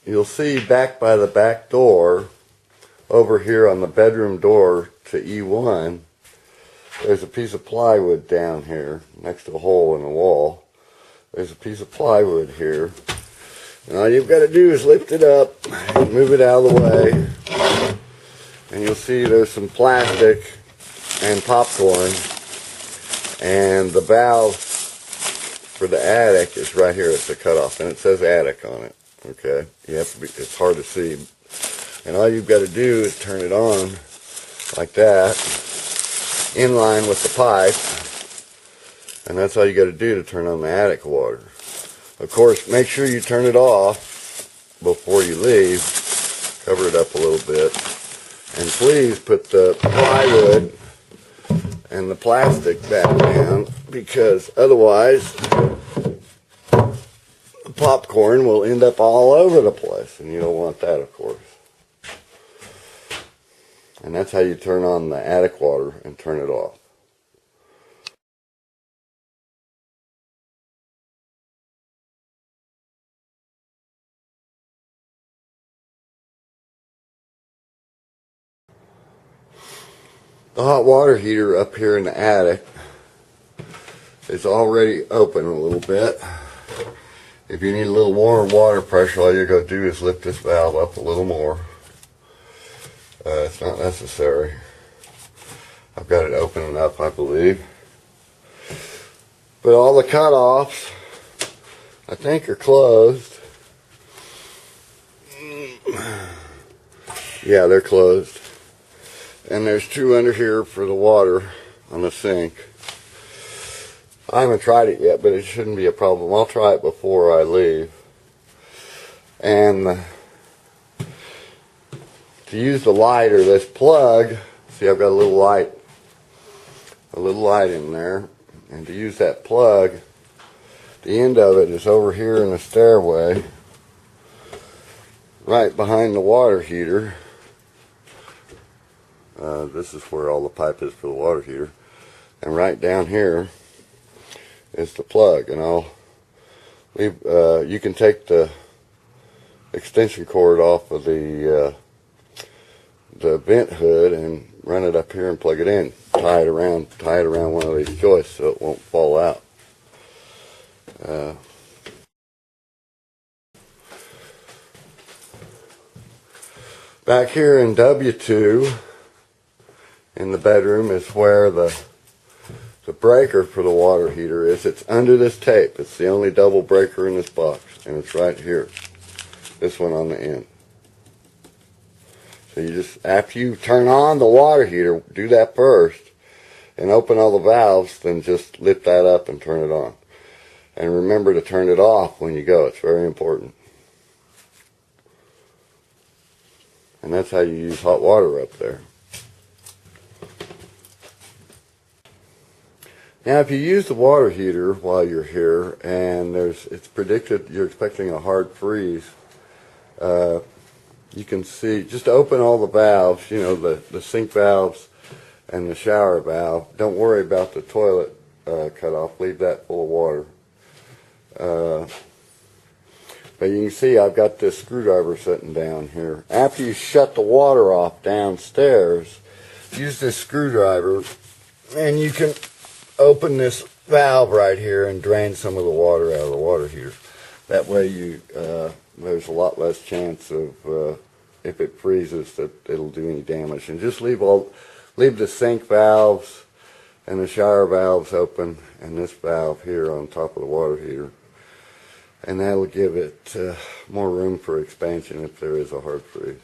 you'll see back by the back door, over here on the bedroom door to E1, there's a piece of plywood down here next to a hole in the wall. There's a piece of plywood here. And all you've got to do is lift it up, move it out of the way, and you'll see there's some plastic and popcorn, and the valve for the attic is right here at the cutoff, and it says attic on it. Okay, you have to be, it's hard to see, and all you've got to do is turn it on like that, in line with the pipe, and that's all you got to do to turn on the attic water. Of course, make sure you turn it off before you leave. Cover it up a little bit, and please put the plywood and the plastic back down, because otherwise the popcorn will end up all over the place, and you don't want that, of course. And that's how you turn on the attic water and turn it off. The hot water heater up here in the attic is already open a little bit. If you need a little warmer water pressure, all you got to do is lift this valve up a little more. It's not necessary. I've got it opening up, I believe. But all the cutoffs, I think, are closed. Yeah, they're closed. And there's two under here for the water on the sink. I haven't tried it yet, but it shouldn't be a problem. I'll try it before I leave. And to use the light or this plug, see, I've got a little light in there. And to use that plug, the end of it is over here in the stairway, right behind the water heater. This is where all the pipe is for the water heater, and right down here is the plug. And I'll leave. You can take the extension cord off of the vent hood and run it up here and plug it in. Tie it around one of these joists so it won't fall out. Back here in W2 in the bedroom is where the breaker for the water heater is. It's under this tape. It's the only double breaker in this box, and it's right here. This one on the end. So you just, after you turn on the water heater, do that first, and open all the valves, then just lift that up and turn it on. And remember to turn it off when you go. It's very important. And that's how you use hot water up there. Now, if you use the water heater while you're here, and it's predicted you're expecting a hard freeze, you can see, just open all the valves, you know, the sink valves and the shower valve. Don't worry about the toilet cutoff. Leave that full of water. But you can see I've got this screwdriver sitting down here. After you shut the water off downstairs, use this screwdriver, and you can open this valve right here and drain some of the water out of the water heater. That way there's a lot less chance of, if it freezes, that it'll do any damage. And just leave the sink valves and the shower valves open, and this valve here on top of the water heater. And that'll give it more room for expansion if there is a hard freeze.